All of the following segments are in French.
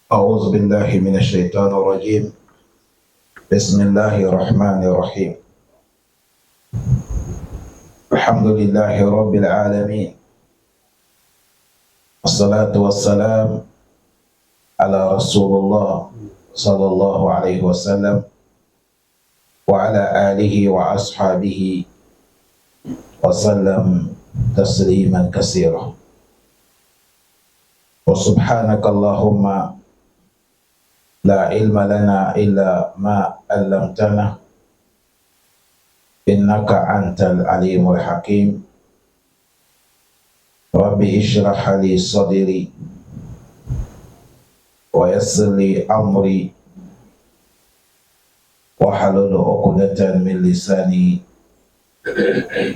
أعوذ بالله من الشيطان الرجيم. بسم الله الرحمن الرحيم. الحمد لله رب العالمين، والصلاة والسلام على رسول الله صلى الله عليه وسلم وعلى آله وأصحابه وسلم تسليما كثيرا. وسبحانك اللهم لا علم لنا إلا ما علمتنا إنك أنت العليم الحكيم. رب اشرح لي صدري ويسر لي أمري واحلل عقدة من لساني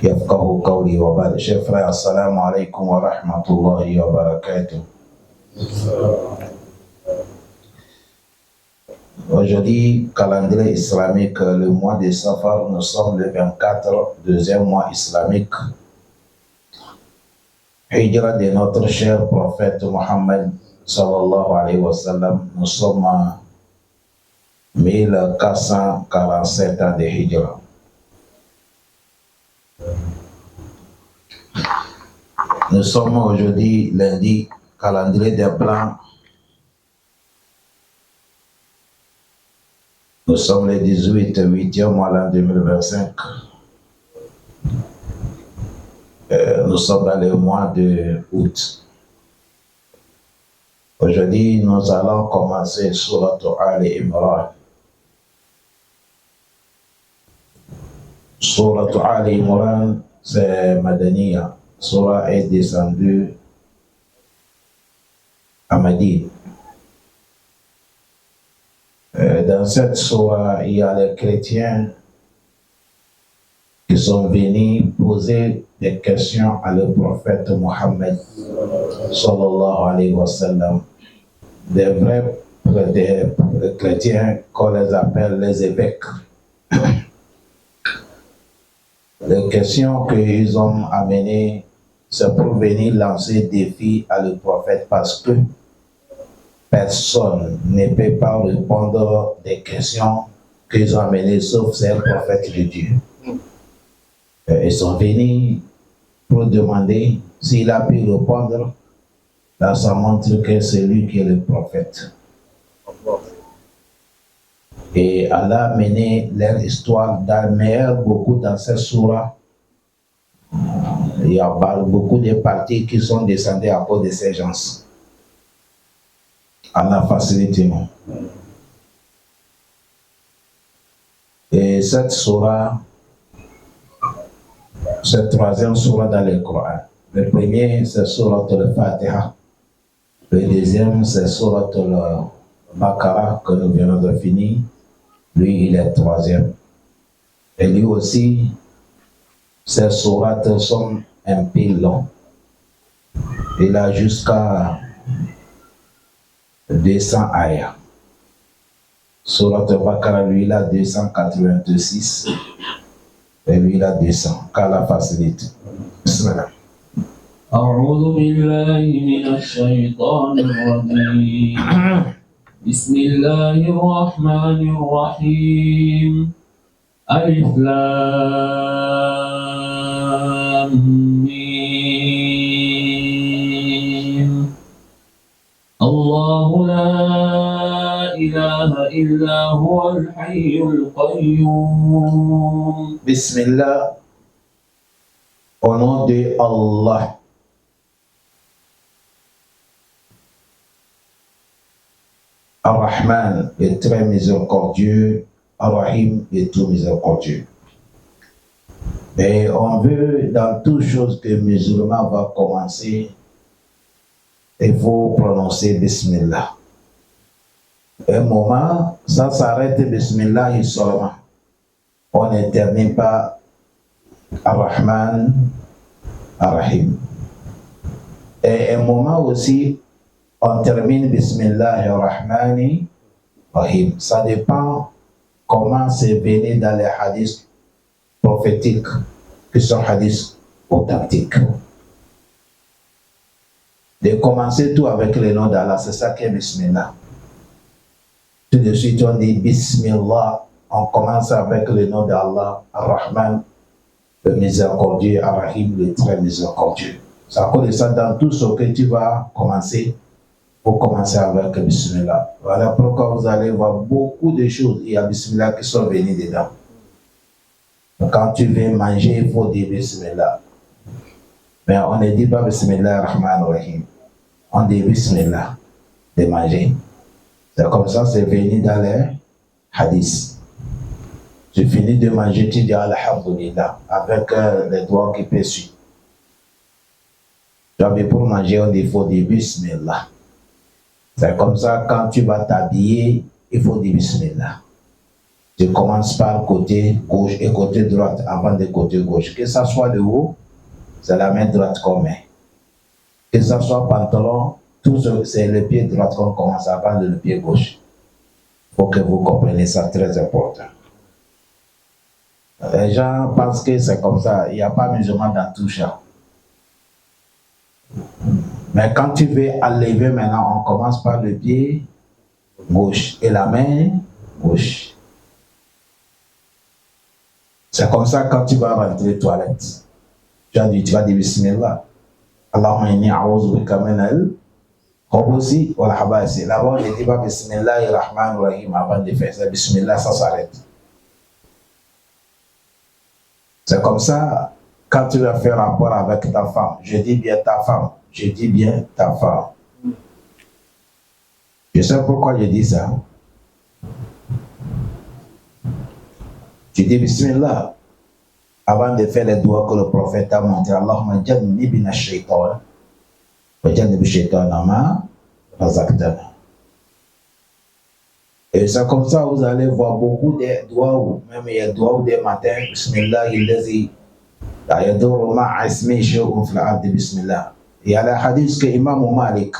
يفقه قولي وبعد. Chers frères, assalamu alaikum wa rahmatullahi wa barakatuh. Aujourd'hui, calendrier islamique, le mois de Safar, nous sommes le 24, deuxième mois islamique. Hijra de notre cher prophète Mohammed sallallahu alayhi wa sallam, nous sommes à 1447 ans de Hijra. Nous sommes aujourd'hui lundi, calendrier des Blancs. Nous sommes le 18, 8e mois l'an 2025. Nous sommes dans le mois de août. Aujourd'hui, nous allons commencer Surat Ali Imran. Surat Ali Imran, c'est Madaniya. Surah est descendue à Madine. Dans cette surah, il y a les chrétiens qui sont venus poser des questions à le prophète Mohammed sallallahu alayhi wa sallam. Des vrais chrétiens qu'on les appelle les évêques. Les questions qu'ils ont amenées, c'est pour venir lancer défi à le prophète parce que personne ne peut pas répondre des questions qu'ils ont amenées sauf ces prophètes de Dieu. Ils sont venus pour demander s'il a pu répondre. Là, ça montre que c'est lui qui est le prophète. Et Allah a mené leur histoire beaucoup dans cette surah. Il y a beaucoup de parties qui sont descendues à cause de ces gens. Allah facilite nous. Et cette surah, c'est la troisième surah dans le Coran. Le premier, c'est Surat al-Fatiha. Le deuxième, c'est Surat al-Baqarah que nous venons de finir. Lui, il est troisième. Et lui aussi, ces sourates sont un peu longs. Il a jusqu'à 200 ayats. Surat al-Baqarah, lui, il a 286. Et lui, il a 200. Qu'Allah facilite. Bismillah. أعوذ بالله من الشيطان الرجيم. بسم الله الرحمن الرحيم. ألف لام ميم. الله لا إله إلا هو الحي القيوم. Bismillah. Au nom de Allah. Ar-Rahman est très miséricordieux, Ar-Rahim est tout miséricordieux. Et on veut, dans toute chose que le musulman va commencer, il faut prononcer Bismillah. Un moment, ça s'arrête Bismillah seulement. On ne termine pas Ar-Rahman, Ar-Rahim. Et un moment aussi, on termine Bismillahir-Rahmani Rahim. Ça dépend comment c'est venu dans les hadiths prophétiques, qui sont hadiths authentiques. De commencer tout avec le nom d'Allah, c'est ça qui est Bismillah. Tout de suite, on dit Bismillah. On commence avec le nom d'Allah, Ar-Rahman, le miséricordieux, Ar-Rahim, le très miséricordieux. C'est à cause de ça, dans tout ce que tu vas commencer, faut commencer avec Bismillah. Voilà pourquoi vous allez voir beaucoup de choses. Il y a Bismillah qui sont venues dedans. Quand tu veux manger, il faut dire Bismillah. Mais on ne dit pas Bismillah Rahman Rahim. On dit Bismillah de manger. C'est comme ça, c'est venu dans les hadiths. Tu finis de manger, tu dis Alhamdulillah avec les doigts qui peuvent suivre. Pour manger, on dit il faut dire Bismillah. C'est comme ça, quand tu vas t'habiller, il faut dire Bismillah. Tu commences par côté gauche et côté droite avant de côté gauche. Que ça soit le haut, c'est la main droite qu'on met. Que ça soit pantalon, tout c'est le pied droit qu'on commence avant le pied gauche. Il faut que vous compreniez ça, très important. Les gens pensent que c'est comme ça, il n'y a pas musulman dans tout ça. Mais quand tu veux enlever maintenant, on commence par le pied gauche et la main gauche. C'est comme ça quand tu vas rentrer aux toilettes. Tu vas dire Bismillah. Allahumma inni a'udhu bika min al-khubuthi wal khaba'ith. Là-bas, on ne dit pas Bismillah ar-Rahman ar-Rahim avant de faire ça. Bismillah, ça s'arrête. C'est comme ça, quand tu vas faire rapport avec ta femme, je dis bien ta femme. Je dis bien ta femme. Je sais pourquoi je dis ça. Tu dis Bismillah avant de faire les doigts que le prophète a montré. Allahumma jannibna shaitan wa jannib shaitana ma razaqtana. Et c'est comme ça vous allez voir beaucoup de doigts, même il y a doigts des matins. Bismillah illazi la yadurru ma'a ismihi shay'un fil ardi bismillah. Il y a le hadith que Imam Malik,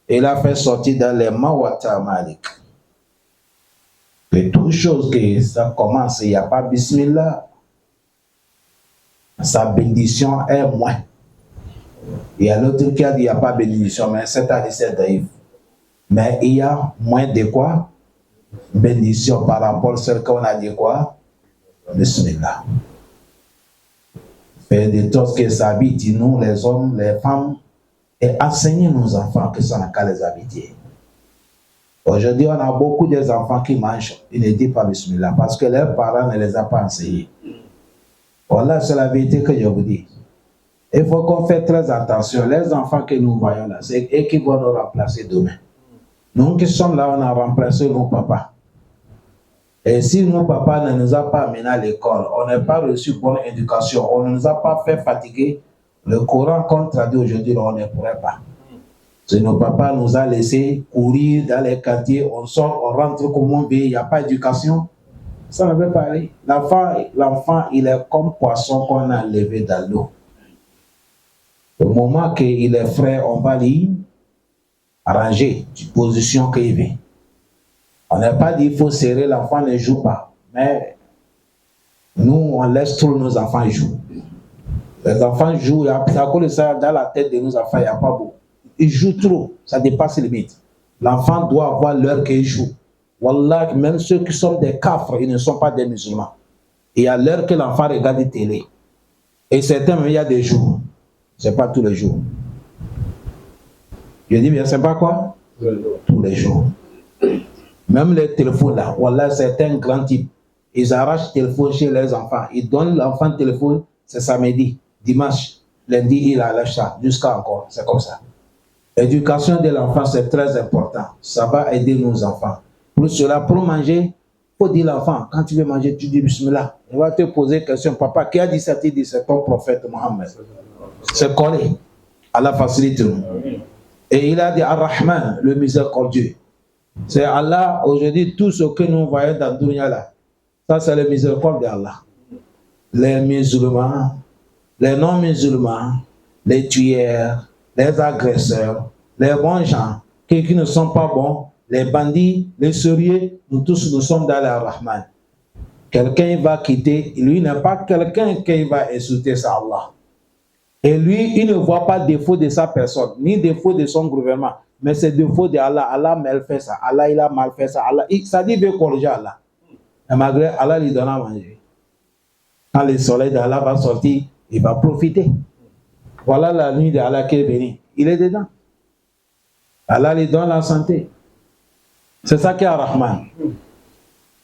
il a fait sortir dans les Mawata Malik. Que toute chose que ça commence, il n'y a pas Bismillah, sa bénédiction est moins. Il y a l'autre qui a dit il n'y a pas bénédiction, mais c'est à dire c'est naïf. Mais il y a moins de quoi? Bénédiction par rapport à celle qu'on a dit quoi? Bismillah. Faire des choses qui s'habitent, nous, les hommes, les femmes, et enseigner nos enfants que ça n'a qu'à les habiter. Aujourd'hui, on a beaucoup d'enfants qui mangent, ils ne disent pas Bismillah, parce que leurs parents ne les ont pas enseignés. Voilà, c'est la vérité que je vous dis. Il faut qu'on fasse très attention. Les enfants que nous voyons là, c'est eux qui vont nous remplacer demain. Nous qui sommes là, on a remplacé nos papas. Et si nos papas ne nous ont pas amenés à l'école, on n'a pas reçu bonne éducation, on ne nous a pas fait fatiguer, le Coran qu'on traduit aujourd'hui, on ne pourrait pas. Si nos papas nous ont laissé courir dans les quartiers, on sort, on rentre comme on veut, il n'y a pas d'éducation, ça ne veut pas aller. L'enfant, il est comme poisson qu'on a levé dans l'eau. Au moment qu'il est frais, on va lui arranger une position qu'il veut. On n'a pas dit qu'il faut serrer, l'enfant ne joue pas. Mais nous, on laisse tous nos enfants jouer. Les enfants jouent, à cause de ça, dans la tête de nos enfants, il n'y a pas beaucoup. Ils jouent trop, ça dépasse les limites. L'enfant doit avoir l'heure qu'il joue. Wallah, même ceux qui sont des kafres, ils ne sont pas des musulmans. Il y a l'heure que l'enfant regarde la télé. Et certains, il y a des jours. Ce n'est pas tous les jours. Je dis bien, c'est pas quoi? Tous les jours. Même les téléphones là, voilà, certains grands types, ils arrachent le téléphone chez les enfants. Ils donnent l'enfant le téléphone, c'est samedi, dimanche, lundi, il lâche ça, jusqu'à encore, c'est comme ça. L'éducation de l'enfant, c'est très important. Ça va aider nos enfants. Pour cela, pour manger, il faut dire l'enfant, quand tu veux manger, tu dis Bismillah. Il va te poser une question, papa, qui a dit ça? Tu dis, c'est ton prophète Mohammed. C'est collé. Allah facilite nous. Et il a dit Ar-Rahman, le miséricordieux. C'est Allah, aujourd'hui, tout ce que nous voyons dans le dunya là, ça c'est le miséricorde d'Allah. Les musulmans, les non-musulmans, les tueurs, les agresseurs, les bons gens, qui ne sont pas bons, les bandits, les sérieux, nous tous nous sommes dans Ar-Rahman. Quelqu'un va quitter, lui n'est pas quelqu'un qui va insulter ça Allah. Et lui, il ne voit pas défaut de sa personne, ni défaut de son gouvernement, mais c'est défaut de Allah. Allah a mal fait ça. Allah, il a mal fait ça. Allah, ça dit, il veut corriger Allah. Et malgré Allah lui donne à manger. Quand le soleil d'Allah va sortir, il va profiter. Voilà la nuit d'Allah qui est venue. Il est dedans. Allah lui donne la santé. C'est ça qui est Ar-Rahman.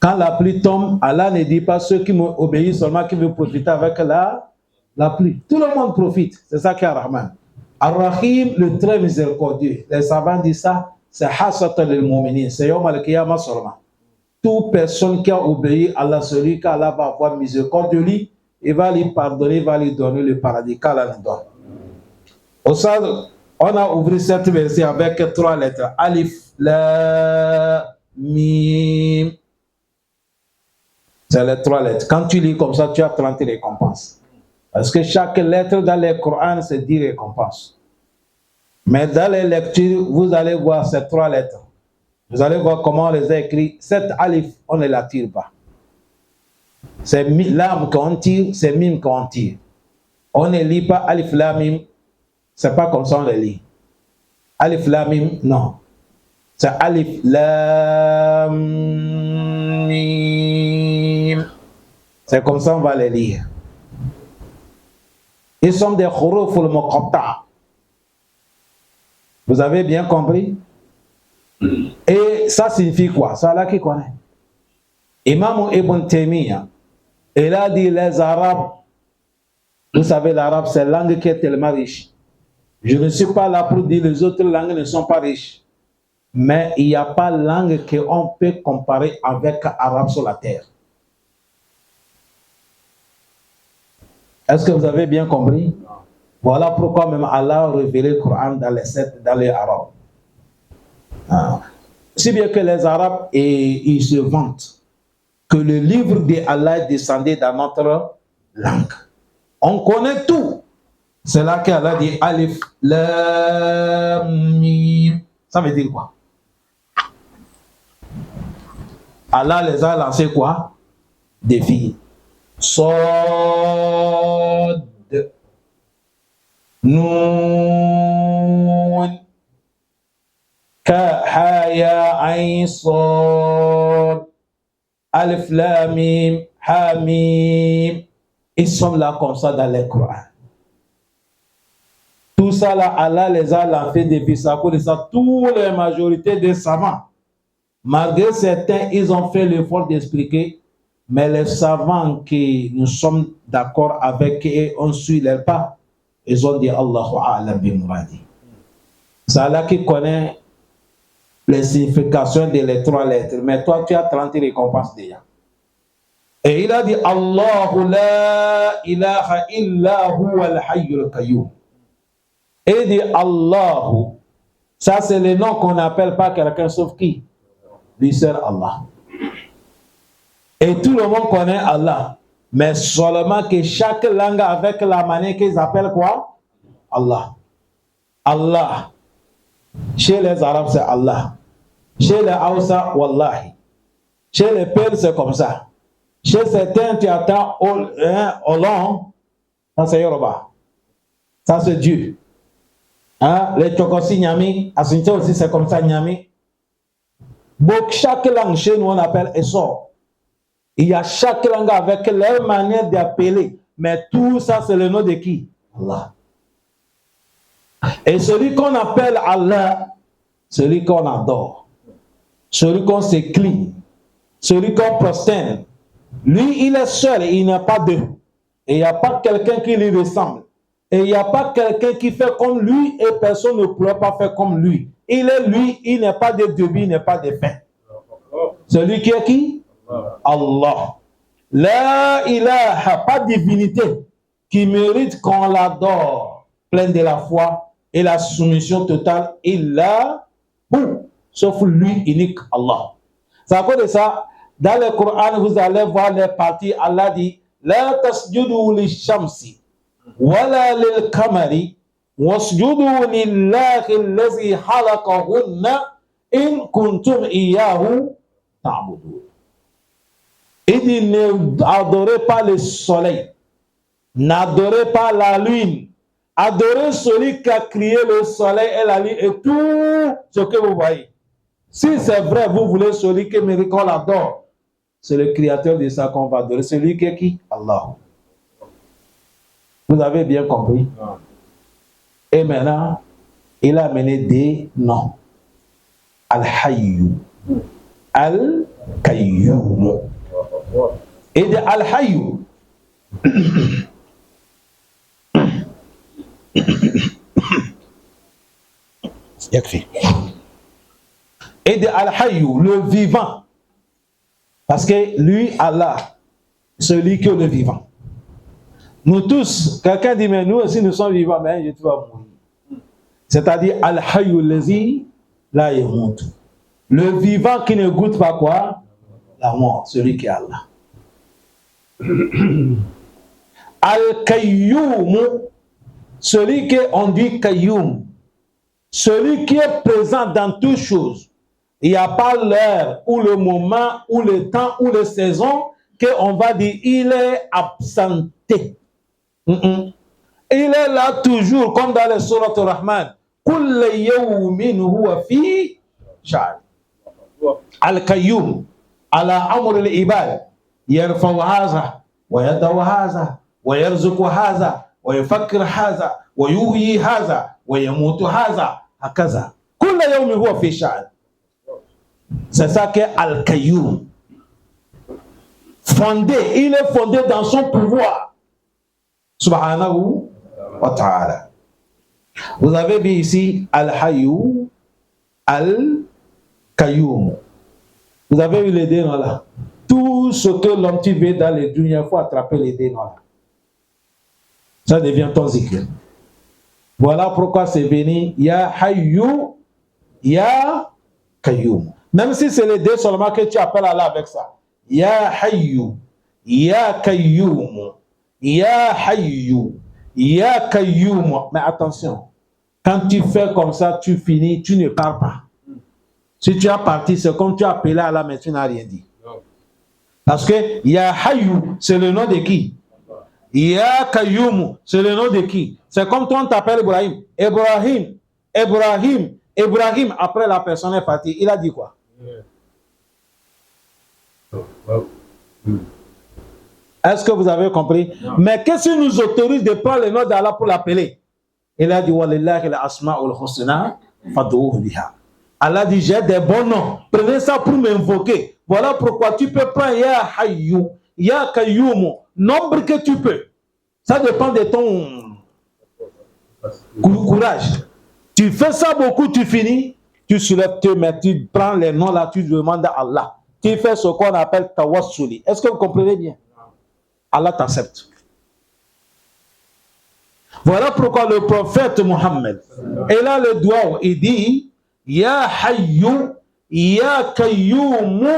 Quand la pluie tombe, Allah ne dit pas ceux qui m'obéissent seulement qui veulent profiter avec la pluie. Tout le monde profite. C'est ça qui est Ar-Rahman. Ar-Rahim, le très miséricordieux. Les savants disent ça, c'est Hasatan al-Mu'minin. C'est Yom al-Qiyamah seulement. Toute personne qui a obéi à Allah, celui qu'Allah va avoir miséricorde de lui, il va lui pardonner, il va lui donner le paradis qu'Allah nous donne. Au sein, on a ouvert cette verset avec 3 lettres. Alif, La, Mim. C'est les 3 lettres. Quand tu lis comme ça, tu as 30 récompenses. Parce que chaque lettre dans le Coran, c'est 10 récompenses. Mais dans les lectures, vous allez voir ces 3 lettres. Vous allez voir comment on les a écrits. Cette alif, on ne la tire pas. C'est lam qu'on tire, c'est mim qu'on tire. On ne lit pas alif, lam, mim. C'est pas comme ça on les lit. Alif, lam, mim, non. C'est alif, lam, mim. C'est comme ça on va les lire. Ils sont des huruf al-muqatta'. Vous avez bien compris? Et ça signifie quoi? C'est Allah qui connaît. Imam Ibn Taymiyyah, il a dit les Arabes, vous savez l'arabe c'est une langue qui est tellement riche. Je ne suis pas là pour dire que les autres langues ne sont pas riches. Mais il n'y a pas de langue qu'on peut comparer avec l'arabe sur la terre. Est-ce que vous avez bien compris? Voilà pourquoi même Allah a révélé le Coran dans les Arabes. Si bien que les Arabes, ils se vantent que le livre de Allah est descendu dans notre langue. On connaît tout. C'est là qu'Allah dit Alif, Lam, Mim. Ça veut dire quoi? Allah les a lancés quoi? Des filles. Sod, Noun, Ka, Ha, Ya, Ain, Sod, Alif, Lam, Mim, Ha, Mim. Ils sont là comme ça dans le Coran. Tout ça là, Allah les a lancés depuis ça. Pour ça, toutes les majorités des savants, malgré certains, ils ont fait l'effort d'expliquer, mais les savants qui nous sommes d'accord avec eux, on suit leur pas, ils ont dit Allahu a'lam bi muradi. C'est Allah qui connaît les significations des 3 lettres, mais toi tu as 30 récompenses déjà. Et il a dit Allahu la ilaha illa huwa al-hayyul qayyum. Et il dit Allahu. Ça c'est le nom qu'on n'appelle pas quelqu'un sauf qui? Lui seul Allah. Et tout le monde connaît Allah. Mais seulement que chaque langue avec la manière qu'ils appellent quoi? Allah. Allah. Chez les Arabes c'est Allah. Chez les Hausa, Wallahi. Chez les Perses c'est comme ça. Chez certains, tu attends Hollande, ça c'est Yoruba. Ça c'est Dieu. Hein? Les Chokosi Nyami, à Sinti aussi c'est comme ça Nyami. Donc chaque langue chez nous on appelle Essor. Il y a chaque langue avec leur manière d'appeler. Mais tout ça c'est le nom de qui? Allah. Et celui qu'on appelle Allah, celui qu'on adore, celui qu'on s'incline, celui qu'on prosterne. Lui, il est seul, il n'y a pas deux. Et il n'y a pas quelqu'un qui lui ressemble. Et il n'y a pas quelqu'un qui fait comme lui et personne ne pourrait pas faire comme lui. Il est lui, il n'est pas de début, il n'est pas de fin. Celui qui est qui? Allah. La ilaha, pas de divinité qui mérite qu'on l'adore, plein de la foi et la soumission totale. Illa hu, sauf lui unique, Allah. C'est à cause de ça. Dans le Coran, vous allez voir les parties, Allah dit La tasjudu li shamsi wala lil kamari wasjudu lillahi allazi halakahunna in kuntum iyyahu ta'budun. Il dit n'adorez pas le soleil, n'adorez pas la lune, Adorez celui qui a créé le soleil et la lune et tout ce que vous voyez. Si c'est vrai, vous voulez celui que mérite qu'on l'adore, c'est le créateur de ça qu'on va adorer. Celui qui est qui? Allah. Vous avez bien compris? Et maintenant, il a amené des noms. Al-Hayyu, Al-Qayyum. Et de Al-Hayyu, et de Al-Hayyu, le vivant. Parce que lui, Allah, celui qui est le vivant. Nous tous, quelqu'un dit, mais nous aussi nous sommes vivants, mais je te vais mourir. C'est-à-dire Al-Hayyu lazi la yamut. Le vivant qui ne goûte pas quoi? La mort, celui qui est Allah. Al-Qayyum, celui qu'on dit Qayyum, celui qui est présent dans toutes choses. Il n'y a pas l'heure ou le moment ou le temps ou la saison qu'on va dire il est absenté. Il est là toujours, comme dans les sourates Rahman. Kull yawmin huwa fi sha'n. Al-Qayyum, ala amr al-ibad, yarfa'u hadha wa yada'u hadha wa yarzuqu hadha wa yufakkir hadha wa yuhyi hadha wa yamutu hadha, hakaza. Kull yawmin huwa fi sha'n. C'est ça qu'est Al-Qayyum. Fondé, il est fondé dans son pouvoir. Subhanahu wa ta'ala. Vous avez vu ici Al-Hayyu, Al-Qayyum. Vous avez vu les deux noms là. Tout ce que l'homme tu veut dans les dunya, il faut attraper les deux noms là. Ça devient ton zikr. Voilà pourquoi c'est venu Ya Hayyu, Ya Qayyum. Même si c'est les deux seulement que tu appelles Allah avec ça. Ya Hayyu, Ya Qayyum, Ya Hayyu, Ya Qayyum. Mais attention, quand tu fais comme ça, tu finis, tu ne pars pas. Si tu as parti, c'est comme tu as appelé Allah, mais tu n'as rien dit. Parce que Ya Hayyu, c'est le nom de qui? Ya Qayyum, c'est le nom de qui? C'est comme toi, on t'appelle Ibrahim. Ibrahim, Ibrahim, Ibrahim. Après, la personne est partie. Il a dit quoi? Est-ce que vous avez compris? Mais qu'est-ce qui nous autorise de prendre le nom d'Allah pour l'appeler? Il a dit Walillahi al-asma'ul husna fad'uhu biha. Allah dit j'ai des bons noms. Prenez ça pour m'invoquer. Voilà pourquoi tu peux prendre Ya Hayyu, Ya Qayyum, nombre que tu peux. Ça dépend de ton courage. Tu fais ça beaucoup, tu finis, tu soulèves, tu prends les noms là, tu demandes à Allah. Tu fais ce qu'on appelle tawassuli. Est-ce que vous comprenez bien? Allah t'accepte. Voilà pourquoi le prophète Mohammed, il a le doigt, il dit Ya Hayyu, Ya Qayyum,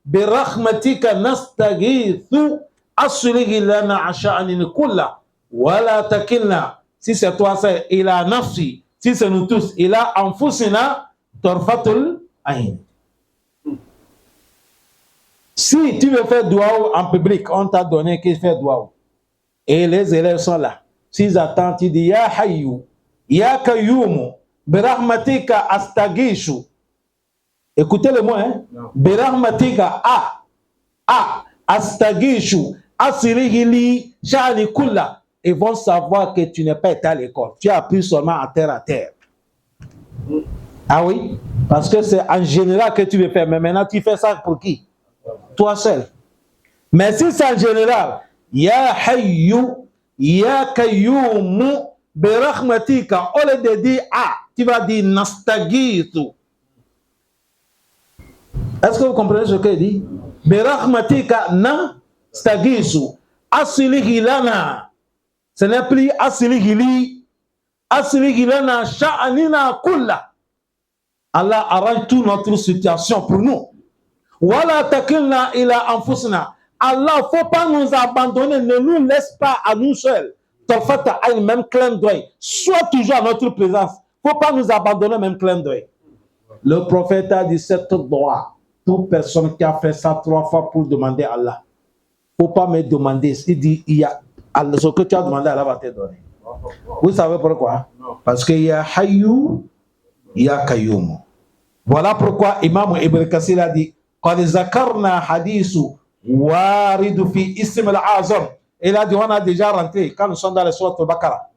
bi rahmatika nastaghithu, asligh lana asha'an kulla, wa la takilna. Si c'est toi, c'est il a nafsi. Si c'est nous tous, il a anfusina tarfatul ayn. Si tu veux faire dua en public, on t'a donné qu'il fait dua. Et les élèves sont là. S'ils attendent, tu dis Ya Hayyu, Ya Qayyum, bi rahmatika astaghishu. Écoutez le mot, hein? Bi rahmatika astaghishu, asligh li sha'ni kulla. Ils vont savoir que tu n'es pas été à l'école. Tu as appris seulement à terre. Ah oui? Parce que c'est en général que tu veux faire. Mais maintenant, tu fais ça pour qui? Toi seul. Mais si c'est en général, Ya Hayyu, Ya Qayyum, bi rahmatika, au lieu de dire tu vas dire Nastaghithu. Est-ce que vous comprenez ce qu'il dit? Bi rahmatika nastaghithu, asligh lana. Ce n'est plus asligh lana sha'anina kulla. Allah arrange toute notre situation pour nous. Wala takilna ila anfusina. Allah, faut pas nous abandonner, ne nous laisse pas à nous seuls. Tarfata ayn, même clin d'œil. Sois toujours à notre présence. Faut pas nous abandonner, même clin d'œil. Le prophète a dit cette droit. Toute personne qui a fait ça 3 fois pour demander à Allah. Faut pas me demander. Il dit il y a ce que tu as demandé, Allah va te donner. Vous savez pourquoi? Parce qu'il y a Hayyu, il y a Qayyum. Voilà pourquoi Imam Ibn Kathir a dit قَدْ ذَكَرْنَا حَدِيثُ وَارِدُ فِي اسم الْعَظَمِ. Il a dit, on a déjà rentré quand nous sommes dans les sourates al-Baqarah.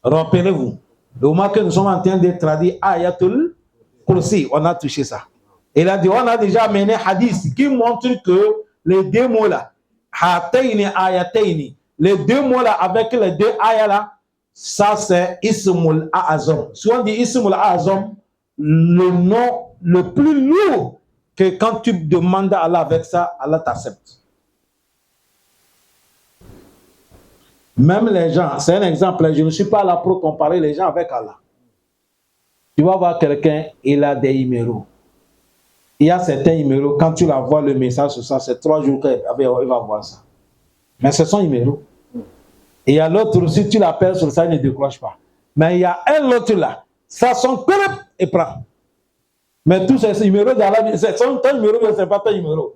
Rappelez-vous, le moment que nous sommes en train de traduire Ayatul Kursi, on a touché ça. Il a dit, on a déjà amené hadith qui montre que les deux mots là, Hataini Ayataini, les deux mots là avec les deux ayats là, ça c'est Ismul A'azam. Si on dit Ismul A'azam, le nom le plus lourd que quand tu demandes à Allah avec ça, Allah t'accepte. Même les gens, c'est un exemple, je ne suis pas là pour comparer les gens avec Allah. Tu vas voir quelqu'un, il a des numéros. Il y a certains numéros, quand tu la vois le message sur ça, c'est 3 jours qu'il va voir ça. Mais c'est son numéro. Et il y a l'autre, si tu l'appelles sur ça, il ne décroche pas. Mais il y a un autre là, ça sonne et prend. Mais tous ces numéros d'Allah, c'est ton numéro, mais ce n'est pas ton numéro.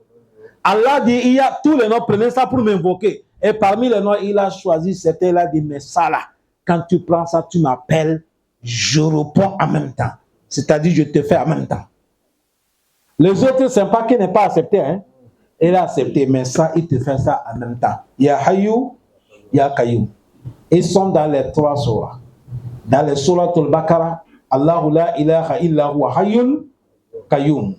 Allah dit, il y a tous les noms, prenez ça pour m'invoquer. Et parmi les noms, il a choisi certains, il a dit, mais ça là, quand tu prends ça, tu m'appelles, je réponds en même temps. C'est-à-dire, je te fais en même temps. Les autres, c'est pas qu'il n'est pas accepté, hein. Il a accepté, mais ça, il te fait ça en même temps. Il y a Hayyu, il y a Qayyum. Ils sont dans les 3 sourates. Dans les sourates al-Baqarah, Allahu la ilaha illa huwa Hayyun Qayyum.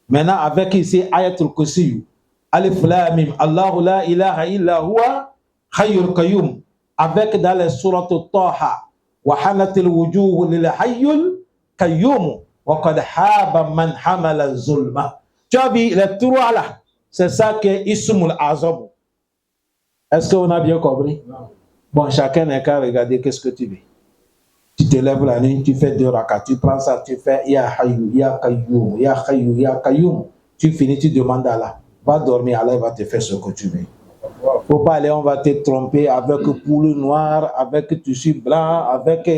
Maintenant, avec ici, Ayatul Kursi, Alif Lam Mim, Allahu la ilaha illa huwa Hayyul Qayyum. Avec dans les sourates Taha, wa hanatil wujuh lil Hayyul Qayyum. Wa qad haba man hamala zulma. Tu as vu les 3 là, c'est ça que Ismul Azam. Est-ce qu'on a bien compris? Non. Bon, chacun n'a qu'à regarder qu'est-ce que tu veux. Tu te lèves la nuit, tu fais 2 rakas, tu prends ça, tu fais Ya Hayyu, Ya Qayyum, Ya Hayyu, Ya Qayyum. Tu finis, tu demandes à Allah. Va dormir, Allah va te faire ce que tu veux. Faut pas aller, on va te tromper avec poule noire, avec tissu blanc, avec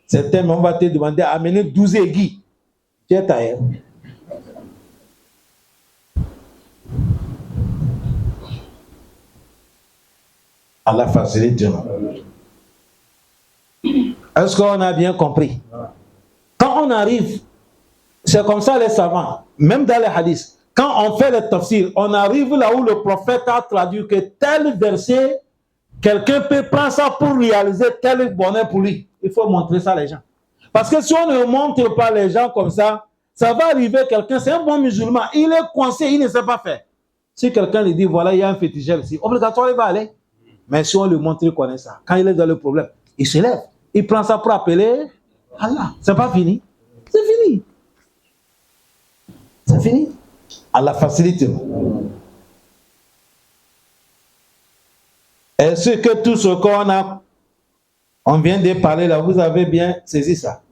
certains, mais on va te demander d'amener 12 aiguilles. Tu es taillé. Allah facilite. Est-ce qu'on a bien compris? Quand on arrive, c'est comme ça les savants, même dans les hadiths, quand on fait le tafsir, on arrive là où le prophète a traduit que tel verset, quelqu'un peut prendre ça pour réaliser tel bonheur pour lui. Il faut montrer ça aux gens. Parce que si on ne montre pas les gens comme ça, ça va arriver quelqu'un, c'est un bon musulman, il est coincé, il ne sait pas faire. Si quelqu'un lui dit, voilà, il y a un féticheur ici, obligatoire, il va aller. Mais si on lui montre, il connaît ça. Quand il est dans le problème, il se lève. Il prend ça pour appeler Allah. C'est pas fini. C'est fini. C'est fini. Allah facilite. Est-ce que tout ce qu'on a, on vient de parler là, vous avez bien saisi ça?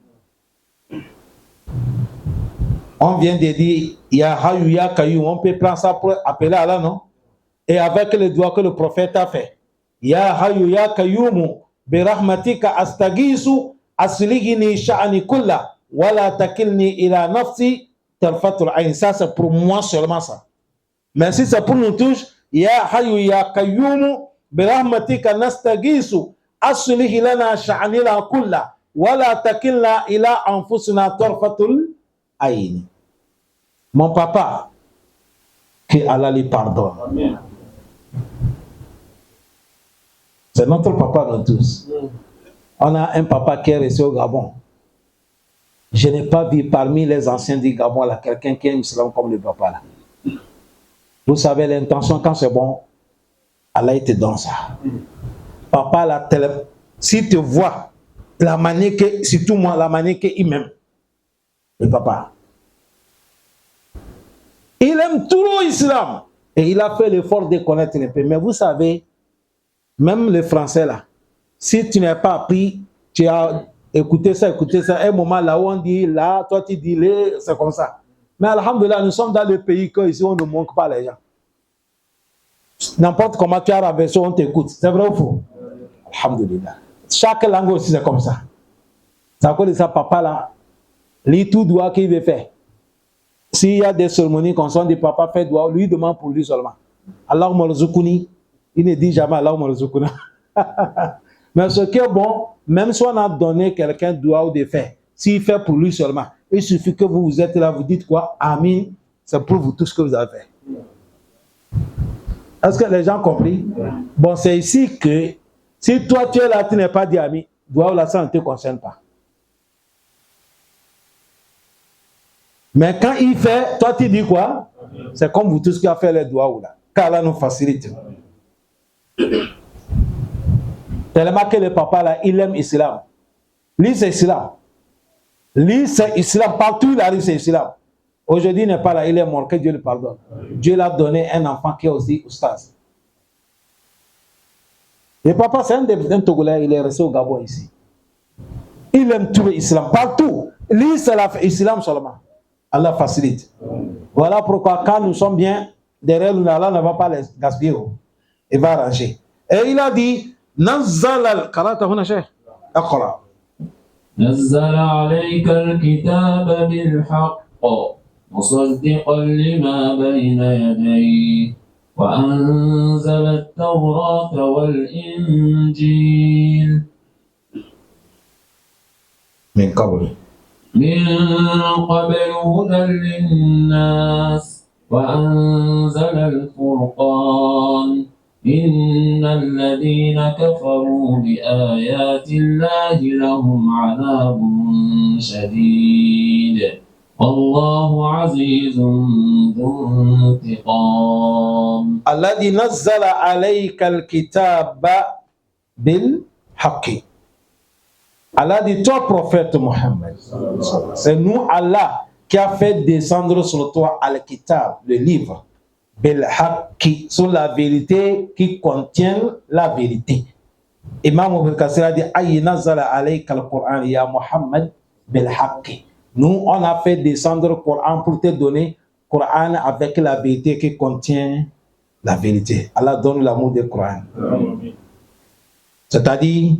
On vient de dire, il y a Hayyu, il y a Qayyum. On peut prendre ça pour appeler Allah, non? Et avec le doigt que le prophète a fait. Ya Hayyu ya Qayyum bi rahmatika astaghisu aslighni sha'ni kulla wala takilni ila nafsi tarfatul ayn. Ça c'est pour moi seulement ça. Mais si c'est pour nous tous, ya Hayyu ya Qayyum bi rahmatika nastaghisu asligh lana sha'nina kulla wala takilna ila anfusina tarfatul ayn. Mon papa, que Allah lui pardonne. Amen. C'est notre papa, nous tous. On a un papa qui est resté au Gabon. Je n'ai pas vu parmi les anciens du Gabon là, quelqu'un qui est musulman comme le papa là. Vous savez l'intention, quand c'est bon, Allah te donne ça. Papa là, s'il te voit, la manière que, surtout moi, la manière qu'il m'aime, le papa. Il aime tout l'islam. Et il a fait l'effort de connaître un peu. Mais vous savez, même les Français là, si tu n'as pas appris, tu as écouté ça, un moment là où on dit là, toi tu dis là, c'est comme ça. Mais alhamdoulilah, nous sommes dans le pays que ici on ne manque pas les gens. N'importe comment tu as rabaissé, on t'écoute. C'est vrai ou faux? Alhamdoulilah. Chaque langue aussi c'est comme ça. Ça cause de ça, papa là, lit tout doigt qu'il veut faire. S'il y a des cérémonies qu'on sent du papa fait doigt, lui demande pour lui seulement. Allahumma rzuquni. Il ne dit jamais Allahumma rzuquna. Mais ce qui est bon, même si on a donné quelqu'un doigt ou des faits, s'il fait pour lui seulement, il suffit que vous êtes là, vous dites quoi? Amin, c'est pour vous tout ce que vous avez fait. Est-ce que les gens ont compris? Bon, c'est ici que si toi tu es là, tu n'es pas dit Amin, doigt ou là, ça ne te concerne pas. Mais quand il fait, toi tu dis quoi? C'est comme vous tous qui avez fait les doigts ou là. Car là nous facilite. Tellement que le papa là, il aime l'islam. Lui c'est islam. Lui c'est islam. Partout il arrive c'est islam. Aujourd'hui il n'est pas là, il est mort, que Dieu le pardonne. Dieu l'a donné un enfant qui est aussi oustaz. Le papa c'est un Togolais, il est resté au Gabon ici. Il aime tout l'islam, partout. Lui c'est l'islam seulement. Allah facilite. Voilà pourquoi quand nous sommes bien, derrière nous, Allah ne va pas les gaspiller. Il va arranger. Et il a dit, نزل قرأت هنا شيخ اقرأ نزل عليك الكتاب بالحق مصدقا لما بين يديه وأنزل التوراة والإنجيل من قبل هدى للناس وأنزل الفرقان إن الذين كفروا بآيات الله لهم عذاب شديد والله عزيز ذو انتقام. الذي نزل عليك الكتاب بالحق. Allah dit, toi prophète Mohammed, c'est nous Allah qui a fait descendre sur toi Al-Kitab, le livre, Bil-Haqq, sur la vérité qui contient la vérité. Imam Ibn Kathir a dit, Aïe nazala alayka al-Qur'an ya Muhammad bil-Haqq. Nous, on a fait descendre le Coran pour te donner le Coran avec la vérité qui contient la vérité. Allah donne l'amour du Coran. C'est-à-dire,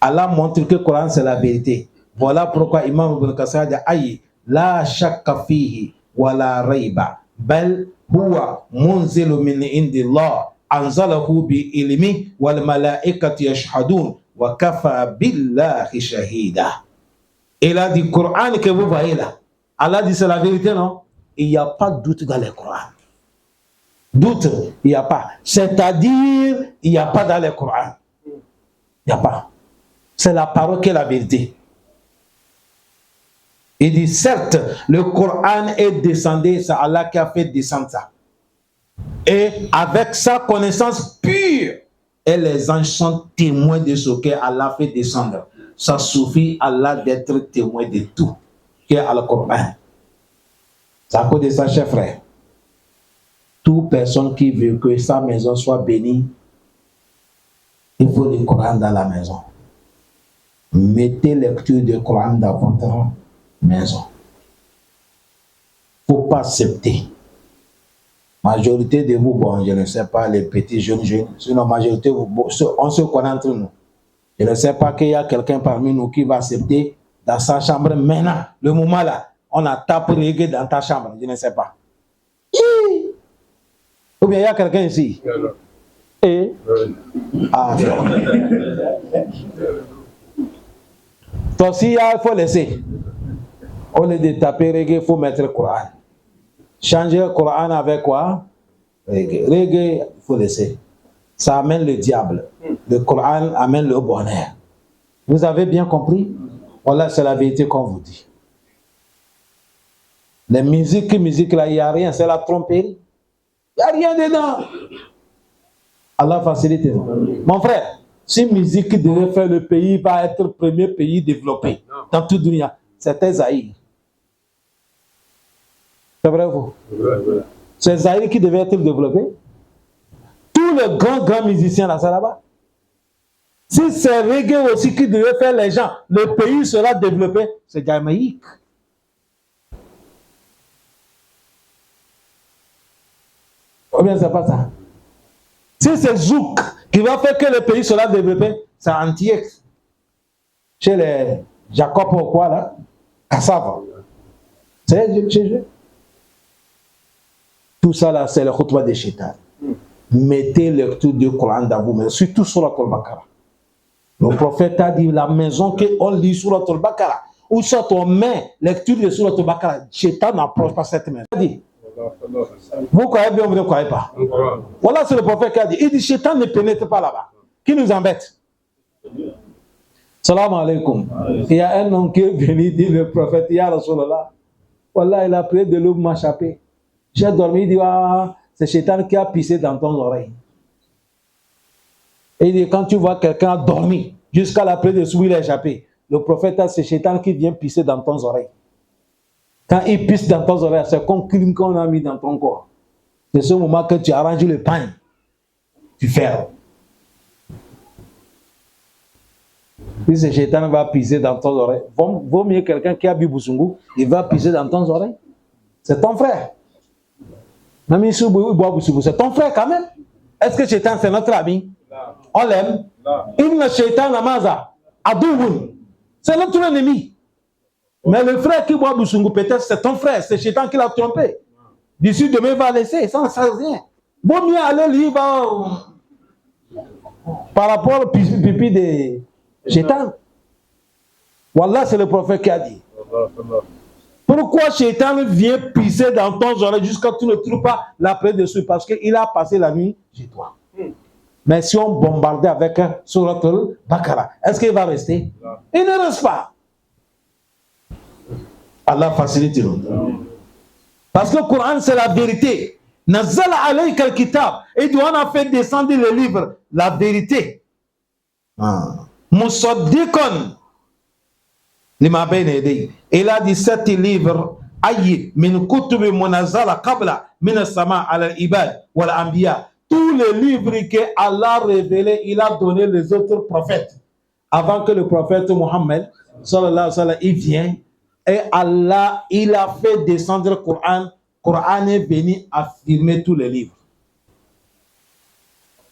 Allah montre que le Coran c'est la vérité. Voilà pourquoi Imam Ibn Kathir a dit Aïe, la shakka fihi wa la rayba, bal huwa munzilu min indillah, anzalahu bi ilmi wal malaikati yashhadun wa kafa billahi shahida. Il a dit Coran que vous voyez là. Allah dit c'est la vérité, non? Il n'y a pas de doute dans le Coran. Doute, il n'y a pas. C'est-à-dire, il n'y a pas dans le Coran. Il n'y a pas. C'est la parole qui est la vérité. Il dit, certes, le Coran est descendu, c'est Allah qui a fait descendre ça. Et avec sa connaissance pure, et les anges sont témoins de ce qu'Allah a fait descendre. Ça suffit à Allah d'être témoin de tout, qui est le Coran. C'est à cause de ça, chers frères. Toute personne qui veut que sa maison soit bénie, il faut le Coran dans la maison. Mettez lecture du Coran dans votre maison. Il ne faut pas accepter. Majorité de vous, bon, je ne sais pas, les petits jeunes, sinon majorité, on se connaît entre nous. Je ne sais pas qu'il y a quelqu'un parmi nous qui va accepter dans sa chambre maintenant, le moment là, on a tapé reggae dans ta chambre, je ne sais pas. Ou bien il y a quelqu'un ici. Et ah, toi aussi, il faut laisser. Au lieu de taper reggae, il faut mettre le Coran. Changer le Coran avec quoi? Reggae. Reggae, il faut laisser. Ça amène le diable. Le Coran amène le bonheur. Vous avez bien compris? Voilà, c'est la vérité qu'on vous dit. Les musiques là, il n'y a rien, c'est la tromperie. Il n'y a rien dedans. Allah facilite. Mon frère, si musique devait faire le pays, va être le premier pays développé dans toute le monde, c'était Zaïre. C'est vrai vous? C'est Zaïre qui devait être développé. Tous les grands musiciens là, c'est là-bas. Si c'est reggae aussi qui devait faire les gens, le pays sera développé, c'est Jamaïque. Ou bien c'est pas ça. Si c'est Zouk qui va faire que le pays sera développé, c'est Antioche. Chez les Jacob ou quoi là, Cassava. C'est tout ça là, c'est le khutbah de Shaitan. Mettez lecture du Coran dans vous, mais surtout sur la Al-Baqarah. Le prophète a dit la maison qu'on lit Surat al-Baqarah, ou soit on met lecture de Surat al-Baqarah, Shaitan n'approche pas cette maison. Il a dit, vous croyez bien ou vous ne croyez pas? Voilà, c'est le prophète qui a dit. Il dit, Shaitan ne pénètre pas là-bas. Qui nous embête? Salam alaikum. Il y a un homme qui est venu dire le prophète, Ya Rasulallah, voilà, il a pris de l'eau, m'a échappé. J'ai dormi, il dit, ah, c'est Shaitan qui a pissé dans ton oreille. Et il dit, quand tu vois quelqu'un dormir, jusqu'à la plaie de sous, il a échappé. Le prophète, c'est Shaitan qui vient pisser dans ton oreille. Quand il pisse dans ton oreille, c'est comme crime qu'on a mis dans ton corps. C'est ce moment que tu arranges le pain. Tu fermes. Puis ce Shaitan va pisser dans ton oreille. Vaut mieux quelqu'un qui a bu Boussoungou, il va pisser dans ton oreille. C'est ton frère. Même si il boit Boussoungou, c'est ton frère quand même. Est-ce que Shaitan c'est notre ami? On l'aime. Inna Shaitan amaza adoubun. C'est notre ennemi. Mais le frère qui boit Boussoungou, peut-être c'est ton frère, c'est Shaitan qui l'a trompé. D'ici demain, il va laisser, ça ne sert à rien. Vaut mieux aller lui par rapport au pipi de Shaitan. Wallah, c'est le prophète qui a dit. Pourquoi Shaitan vient pisser dans ton oreille jusqu'à ce que tu ne trouves pas la plaie dessus? Parce qu'il a passé la nuit chez toi. Mais si on bombardait avec Surat al-Baqarah, est-ce qu'il va rester? Il ne reste pas. Allah facilite nous. Parce que le Coran, c'est la vérité. Nazala alayka al-kitab. Et on a fait descendre le livre, la vérité. Musaddiqan lima bayna yadayhi. Il a dit 7 livres. Ayy min kutubi munazala qabla min as-sama ala al-ibad wal anbiya. Tous les livres que Allah a révélés, il a donné les autres prophètes. Avant que le prophète Mohammed, sallallahu alayhi wa sallam, il vienne, et Allah, il a fait descendre le Coran. Le Coran est venu affirmer tous les livres.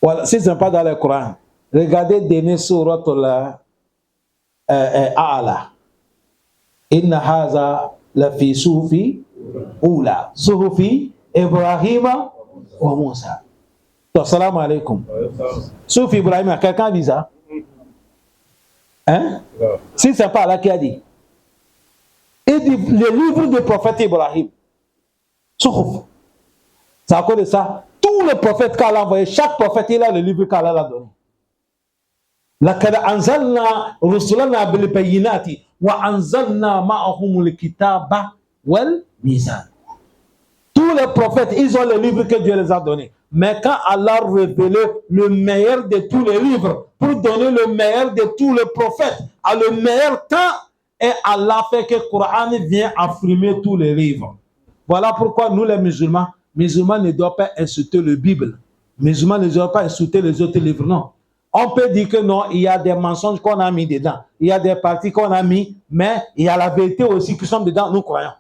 Voilà, si ce n'est pas dans le Coran, regardez dernier surat A'la. Inna haza la fi sufi ula. Sufi Ibrahima wa Musa. Assalamu alaikum. Sufi Ibrahima, quelqu'un dit ça? Hein? Si ce n'est pas Allah qui a dit. Et le livre du prophète Ibrahim. Souf. C'est à cause de ça. Tous les prophètes qu'Allah a envoyés, chaque prophète, il a le livre qu'Allah a donné. لَقَدْ أَنزَلْنَا رُسُلَنَا بِالْبَيِّنَاتِ وَأَنزَلْنَا مَعَهُمُ الْكِتَابَ وَالْمِيزَانَ. Tous les prophètes, ils ont le livre que Dieu les a donné. Mais quand Allah a révélé le meilleur de tous les livres, pour donner le meilleur de tous les prophètes, à le meilleur temps, et Allah fait que le Coran vient affirmer tous les livres. Voilà pourquoi nous les musulmans ne doivent pas insulter la Bible. Les musulmans ne doivent pas insulter les autres livres, non. On peut dire que non, il y a des mensonges qu'on a mis dedans. Il y a des parties qu'on a mis, mais il y a la vérité aussi qui sont dedans, nous croyons.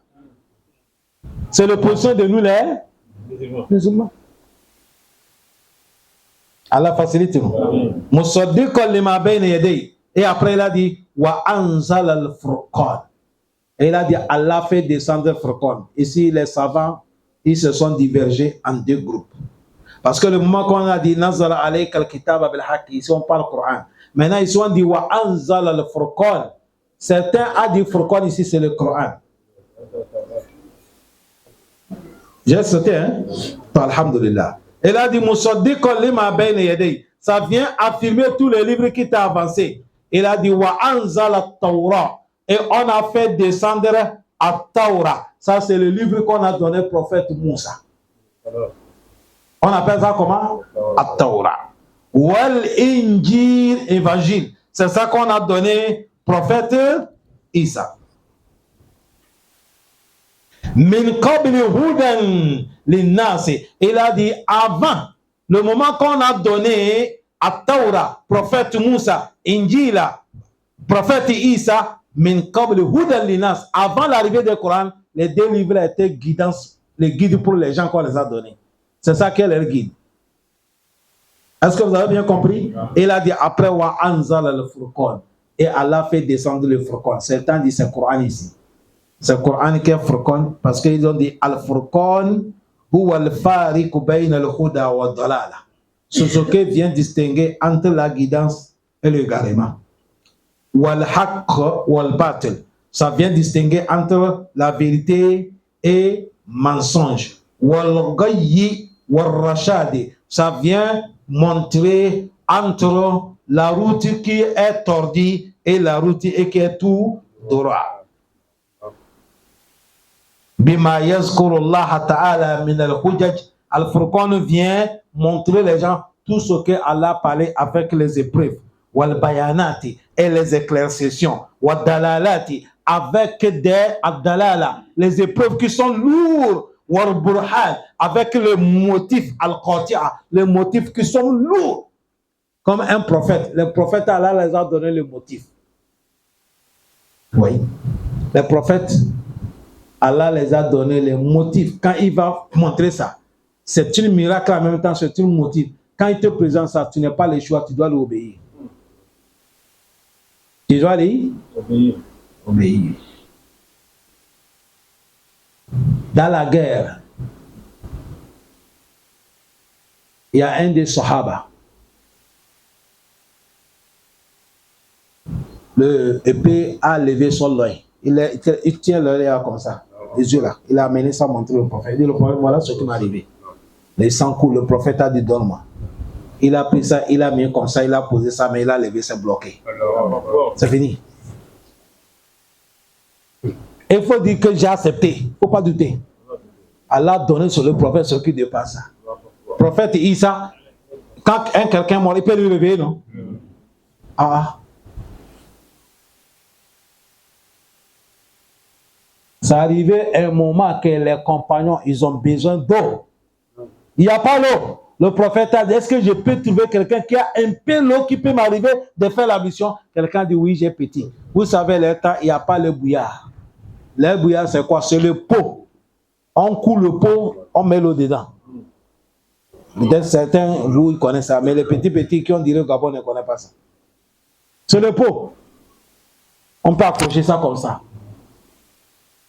C'est le position de nous les musulmans. Allah facilite nous. Musaddiqan lima bayna yadayhi. Et après il a dit wa anzala al-furqan. Et il a dit Allah fait descendre le furqan. Ici les savants, ils se sont divergés en 2 groupes. Parce que le moment qu'on a dit nazala alayka al-kitaba bil haqq, ici on parle Coran. Maintenant ils ont dit wa anzala al-furqan. Certains ont dit furqan ici c'est le Coran. J'ai sauté, hein? Alhamdulillah. Il a dit musaddiqan lima bayna yadayhi. Ça vient affirmer tous les livres qui t'ont avancé. Il a dit wa anzala at-Tawra. Et on a fait descendre at-Tawra. Ça c'est le livre qu'on a donné au prophète Moussa. On appelle ça comment? At-Tawra. Wal Injil, évangile. C'est ça qu'on a donné au prophète Isa. Min qabli hudan linnasi. Il a dit avant le moment qu'on a donné à Taura, prophète Moussa, Injila, prophète Isa, min qabli hudan linnas. Avant l'arrivée du Coran, les 2 livres étaient guidance, les guides pour les gens qu'on les a donnés. C'est ça qu'est leur guide. Est-ce que vous avez bien compris? Il a dit après wa anzal al-furqan. Et Allah fait descendre le furqan. Certains disent c'est le Coran ici. C'est le Coran qui est Furqan parce qu'ils ont dit Al-Furqan huwa al-fariqu bayna al-huda wa ad-dalala. C'est ce qui vient distinguer entre la guidance et l'égarement. Wal haqq wal batil. Ça vient distinguer entre la vérité et mensonge. Wal ghayyi wal rashadi. Ça vient montrer entre la route qui est tordue et la route qui est tout droit. Bima yazkuru Allah ta'ala min al-hujaj. Al-Furqan vient montrer les gens tout ce que Allah parlait avec les épreuves. Wal bayanati et les éclaircissements. Wal dalalati avec des ad-dalala, les épreuves qui sont lourdes. Wal burhan avec les motifs al-qati'a, les motifs qui sont lourds. Comme un prophète. Les prophètes, Allah les a donné les motifs. Oui. Les prophètes, Allah les a donné les motifs. Quand il va montrer ça, c'est un miracle en même temps, c'est un motif. Quand il te présente ça, tu n'as pas le choix, tu dois l'obéir. Tu dois aller obéir. Dans la guerre, il y a un des Sahaba. Le épée a levé son œil. Il tient l'œil comme ça, les yeux là. Il a amené ça montrer au prophète. Il dit, le prophète, voilà ce qui m'est arrivé. Les 100 coups, le prophète a dit, donne-moi. Il a pris ça, il a mis comme ça, il a posé ça, mais il a levé, c'est bloqué. C'est fini. Il faut dire que j'ai accepté. Il ne faut pas douter. Allah a donné sur le prophète ce qui dépasse ça. Le prophète Isa, quand quelqu'un mort, il peut lui réveiller, non? Ah. Ça arrivait à un moment que les compagnons, ils ont besoin d'eau. Il n'y a pas l'eau. Le prophète a dit, est-ce que je peux trouver quelqu'un qui a un peu l'eau qui peut m'arriver de faire la mission? Quelqu'un dit, oui, j'ai petit. Vous savez, le temps, il n'y a pas le bouillard. Le bouillard, c'est quoi? C'est le pot. On coule le pot, on met l'eau dedans. Peut-être certains, vous, ils connaissent ça, mais les petits qui ont dit le Gabon ne connaissent pas ça. C'est le pot. On peut accrocher ça comme ça.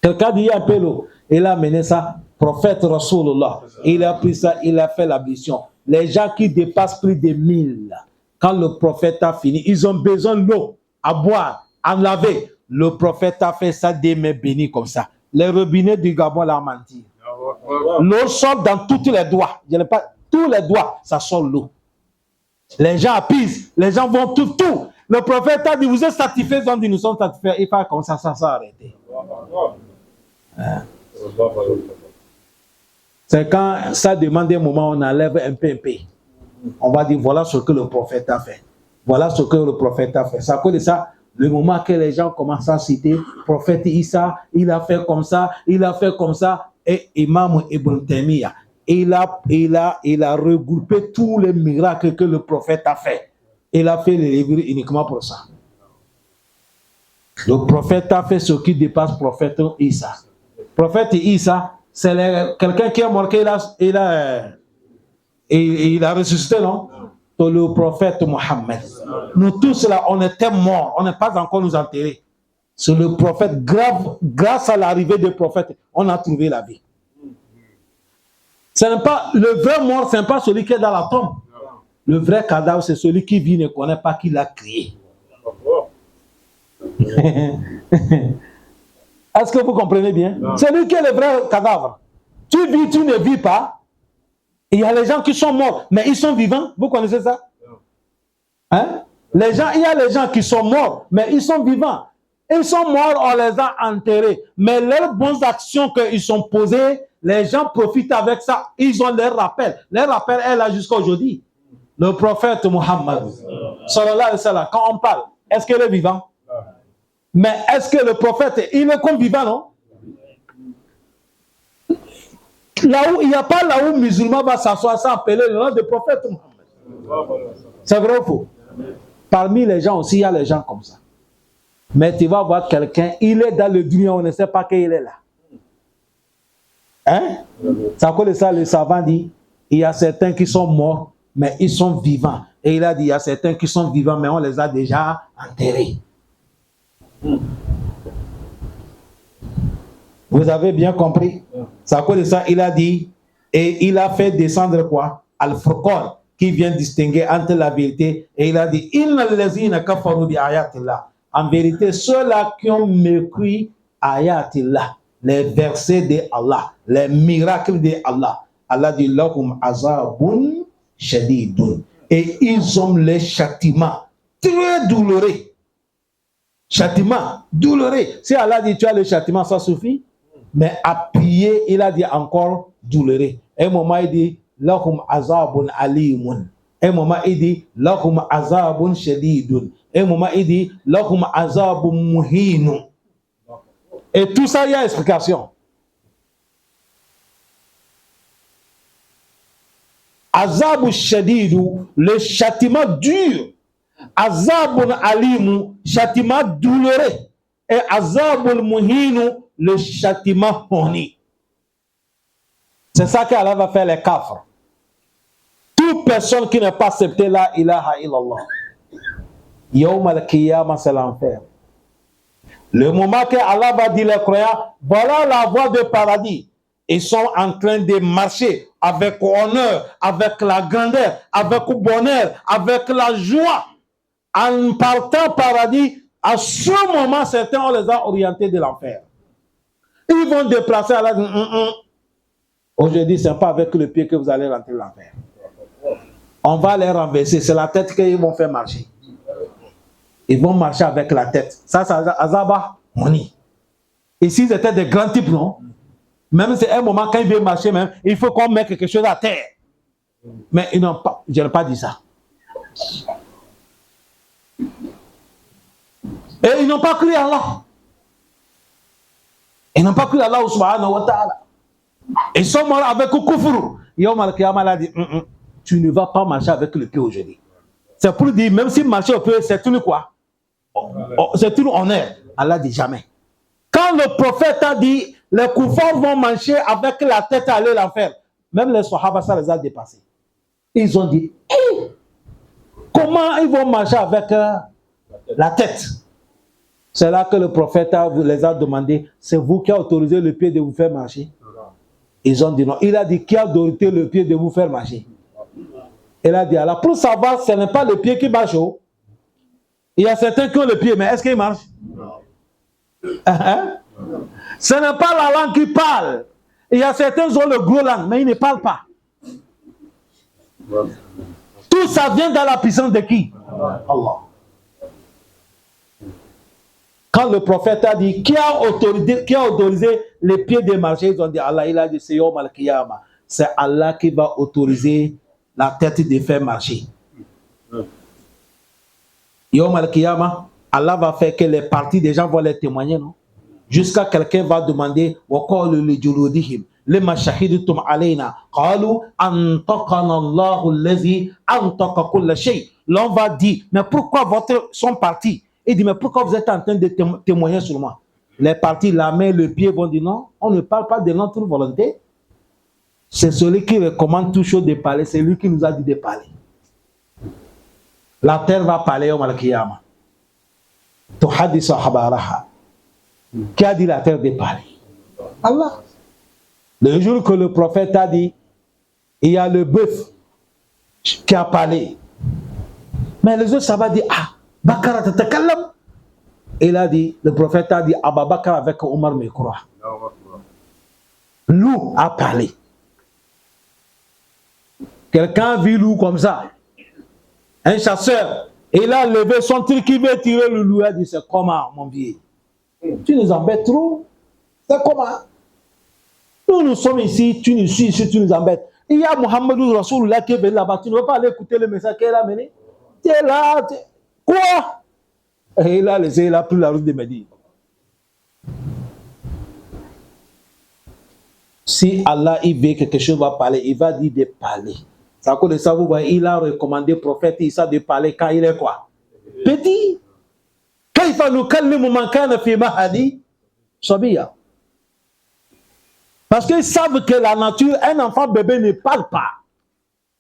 Quelqu'un dit, il y a un peu l'eau. Il a amené ça, prophète Rasulullah. Il a pris ça, il a fait la mission. Les gens qui dépassent plus de 1000, quand le prophète a fini, ils ont besoin de l'eau à boire, à laver. Le prophète a fait ça des mains bénies comme ça. Les robinets du Gabon l'ont menti. L'eau sort dans tous les doigts. Je n'ai pas tous les doigts, ça sort l'eau. Les gens appisent, les gens vont tout. Le prophète a dit, vous êtes satisfaits, ils ont dit, nous sommes satisfaits. Il faut comme ça arrêter. C'est quand ça demande un moment, on enlève un peu. On va dire, voilà ce que le prophète a fait. Voilà ce que le prophète a fait. Ça cause de ça, le moment que les gens commencent à citer, prophète Issa, il a fait comme ça, et Imam Ibn Taymiyyah, il a regroupé tous les miracles que le prophète a fait. Il a fait les livres uniquement pour ça. Le prophète a fait ce qui dépasse le prophète Issa. Le prophète Issa, c'est quelqu'un qui est mort, il a ressuscité, non? Le prophète Mohammed. Nous tous là, on était morts, on n'est pas encore nous enterrés. C'est le prophète, grâce à l'arrivée du prophète, on a trouvé la vie. Ce n'est pas le vrai mort, ce n'est pas celui qui est dans la tombe. Le vrai cadavre, c'est celui qui vit, ne connaît pas qui l'a créé. Est-ce que vous comprenez bien? C'est lui qui est le vrai cadavre. Tu vis, tu ne vis pas. Il y a les gens qui sont morts, mais ils sont vivants. Vous connaissez ça? Hein? Il y a les gens qui sont morts, mais ils sont vivants. Ils sont morts, on les a enterrés. Mais leurs bonnes actions qu'ils sont posées, les gens profitent avec ça. Ils ont leur rappel. Leur rappel est là jusqu'à aujourd'hui. Le prophète Muhammad, sallallahu alayhi wa sallam, quand on parle, est-ce qu'il est vivant? Mais est-ce que le prophète, il est comme vivant, non? Là où il n'y a pas là où le musulman va s'asseoir sans appeler le nom du prophète Muhammad. C'est vrai ou faux? Parmi les gens aussi, il y a les gens comme ça. Mais tu vas voir quelqu'un, il est dans le dunya, on ne sait pas qu'il est là. Hein? Ça cause ça, le savant dit, il y a certains qui sont morts, mais ils sont vivants. Et il a dit, il y a certains qui sont vivants, mais on les a déjà enterrés. Vous avez bien compris? Ça cause ça, il a dit, et il a fait descendre quoi? Al-Furqan, qui vient distinguer entre la vérité, et il a dit Inna allazina kafaru bi ayatillah. En vérité, ceux-là qui ont mépris ayatillah, les versets de Allah, les miracles de Allah, Allah dit lahum azabun shadidun, et ils ont les châtiments très douloureux. Châtiment douloureux. Si Allah dit tu as le châtiment, ça suffit. Mais appuyé, il a dit encore douloureux. Un moment, il dit lahum azabun alimun. Un moment, il dit lahum azabun shadidun. Un moment, il dit lahum azabun muhinun. Et tout ça, il y a explication. Azabun shadidun, le châtiment dur. Azabun alimu, châtiment douloureux. Et azabun muhinu, le châtiment honni. C'est ça qu'Allah va faire les kafres. Toute personne qui n'a pas accepté la ilaha illallah, Yawm al-Qiyamah, c'est l'enfer. Le moment que Allah va dire les croyants, voilà la voie de paradis. Ils sont en train de marcher avec honneur, avec la grandeur, avec le bonheur, avec la joie. En partant paradis, à ce moment, certains, on les a orientés de l'enfer. Ils vont déplacer à la... Aujourd'hui, ce n'est pas avec le pied que vous allez rentrer l'enfer. On va les renverser. C'est la tête qu'ils vont faire marcher. Ils vont marcher avec la tête. Ça, c'est Azaba Moni. Ici, c'était des grands types, non? Même c'est un moment, quand ils veulent marcher, même, il faut qu'on mette quelque chose à terre. Mais ils n'ont pas... Je n'ai pas dit ça. Et ils n'ont pas cru à Allah. Ils n'ont pas cru à Allah subhanahu wa ta'ala. Ils sont morts avec le kufr. Yawm al-Qiyamah a dit, tu ne vas pas marcher avec le pied aujourd'hui. C'est pour dire, même si marcher au pied, c'est tout quoi? C'est tout honneur. Allah dit jamais. Quand le prophète a dit, les kuffars vont marcher avec la tête à aller l'enfer, même les sahaba, ça les a dépassés. Ils ont dit, hey, comment ils vont marcher avec la tête? C'est là que le prophète les a demandé, c'est vous qui avez autorisé le pied de vous faire marcher? Ils ont dit non. Il a dit, qui a autorisé le pied de vous faire marcher? Il a dit, alors pour savoir, ce n'est pas le pied qui marche. Il y a certains qui ont le pied, mais est-ce qu'il marche? Hein? Ce n'est pas la langue qui parle. Il y a certains qui ont le gros langue, mais ils ne parlent pas. Tout ça vient dans la puissance de qui? Allah. Quand le prophète a dit, qui a autorisé les pieds de marcher, ils ont dit, Allah, il a dit, c'est Yawm al-Qiyamah. C'est Allah qui va autoriser la tête de faire marcher. Yawm al-Qiyamah, Allah va faire que les parties des gens vont les témoigner, non? Jusqu'à quelqu'un va demander, وَقَالُوا لِجُلُودِهِمْ لِمَا شَهِدْتُمْ عَلَيْنَا قَالُوا أَنْطَقَنَا اللَّهُ الَّذِي أَنْطَقَ كُلَّ شَيْءٍ. L'on va dire, mais pourquoi votre sont partis? Il dit, mais pourquoi vous êtes en train de témoigner sur moi? Les parties, la main, le pied vont dire, non, on ne parle pas de notre volonté. C'est celui qui recommande toujours de parler, c'est lui qui nous a dit de parler. La terre va parler au Mal-Qiyamah. Qui a dit la terre de parler? Allah. Le jour que le prophète a dit, il y a le bœuf qui a parlé. Mais les autres, ça va dire, ah, Bakara tatakallam. Il a dit, le prophète a dit, Abba Bakar avec Omar Mekoura. Loup a parlé. Quelqu'un vit loup comme ça. Un chasseur, il a levé son tir qui veut tirer le loup. Il a dit, c'est comment, mon vieux? Tu nous embêtes trop. C'est comment? Nous sommes ici, tu nous suis ici, tu nous embêtes. Il y a Mohamedou Rasoulullah qui est venu là-bas. Tu ne vas pas aller écouter le message qu'elle a mené. Tu es là. Quoi? Et il a laissé, il a pris la route de Médine. Si Allah il veut que quelque chose va parler, il va dire de parler. Ça cause de ça, vous voyez, il a recommandé au prophète Issa de parler quand il est quoi? Petit. Kaifa nukallimu man kana fi mahadi sabiya. Parce qu'ils savent que la nature, un enfant bébé ne parle pas.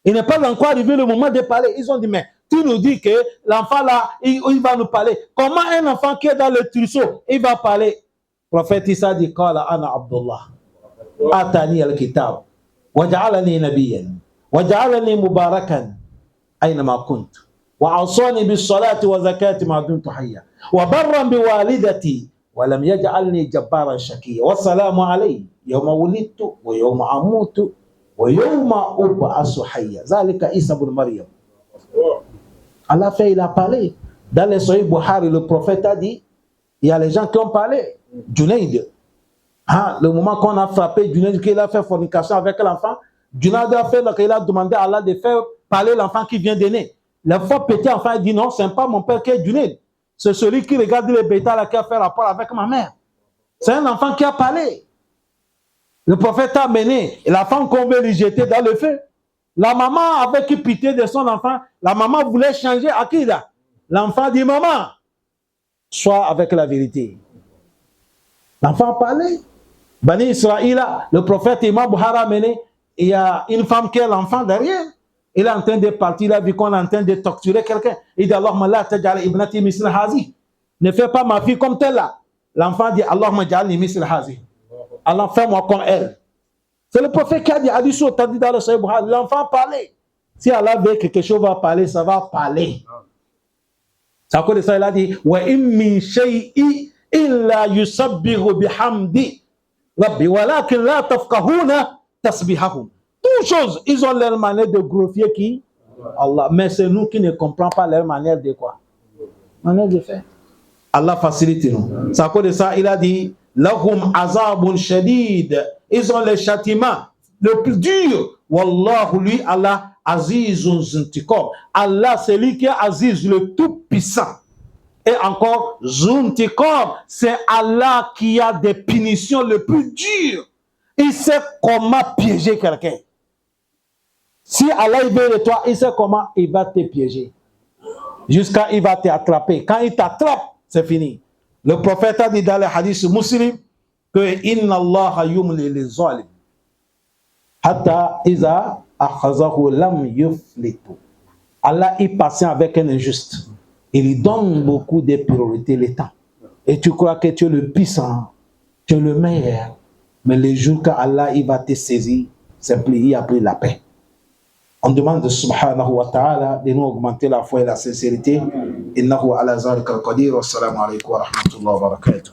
Il n'est pas encore arrivé le moment de parler. Ils ont dit, mais tu nous dis que l'enfant là, il va nous parler. Comment un enfant qui est dans le trousseau, il va parler? Le prophète Issa dit, Qala ana Abdullah. Atani al-kitab. Waja'alani nabiyyan. Waja'alani mubarakan. أينما كنت وأوصاني بالصلاة والزكاة ما دمت حيا وبرا بوالدتي ولم يجعلني جبارا شقيا والسلام علي يوم ولدت ويوم أموت ويوم أبعث حيا ذلك عيسى بن مريم. Allah fait, il a parlé. Dans les Sahih Bukhari, le prophète a dit, il y a les gens qui ont parlé. Junaid, le moment qu'on a frappé Junaid, qu'il a fait fornication avec l'enfant, Junaid a fait qu'il a demandé à Allah de faire parler l'enfant qui vient de naître. La fois petit enfant dit non, ce n'est pas mon père qui est Junaid. C'est celui qui regarde les bêtas là qui a fait rapport avec ma mère. C'est un enfant qui a parlé. Le prophète a mené l'enfant qu'on veut lui jeter dans le feu. La maman avait pitié de son enfant. La maman voulait changer Akida. L'enfant dit maman, sois avec la vérité. L'enfant a parlé. Bani Israël, le prophète Imam Bukhari a mené. Il y a une femme qui a l'enfant derrière. Il est en train de partir, il a vu qu'on est en train de torturer quelqu'un. Il dit Allahumma la taj'al ibnati misl hazi. Ne fais pas ma fille comme telle là. L'enfant dit Allahumma ja'alni misl hazi. Allah, fais-moi comme elle. C'est le prophète qui a dit Hadith t'as dit dans le Sahih Bukhari, l'enfant parlait. Si Allah veut que quelque chose va parler, ça va parler. C'est à cause de ça, il a dit wa in min shay'in illa yusabbihu bihamdi rabbi walakin la tafqahuna tasbihahum. Toutes choses, ils ont leur manière de glorifier qui? Allah. Mais c'est nous qui ne comprenons pas leur manière de quoi? Manière de faire. Allah facilite nous. C'est à cause de ça, il a dit lahum azabun shadid. Ils ont les châtiments le plus dur. Wallahu lui, Allah, azizun zuntikom. Allah, c'est lui qui est Aziz, le tout puissant. Et encore, zuntikom, c'est Allah qui a des punitions le plus dures. Il sait comment piéger quelqu'un. Si Allah veut de toi, il sait comment il va te piéger. Jusqu'à il va t'attraper. Quand il t'attrape, c'est fini. Le prophète a dit dans le hadith muslim que Inna Allah yumli li zalim hatta iza akhazahu lam yuflitu. Allah est patient avec un injuste. Il lui donne beaucoup de priorités, le temps. Et tu crois que tu es le puissant, tu es le meilleur. Mais le jour qu'Allah il va te saisir, c'est plus, il a pris la paix. On demande de subhanahu wa ta'ala de nous augmenter la foi et la sincérité. Innahu ala zalika al-qadir. Wassalamu alaikum wa rahmatullahi wa barakatuh.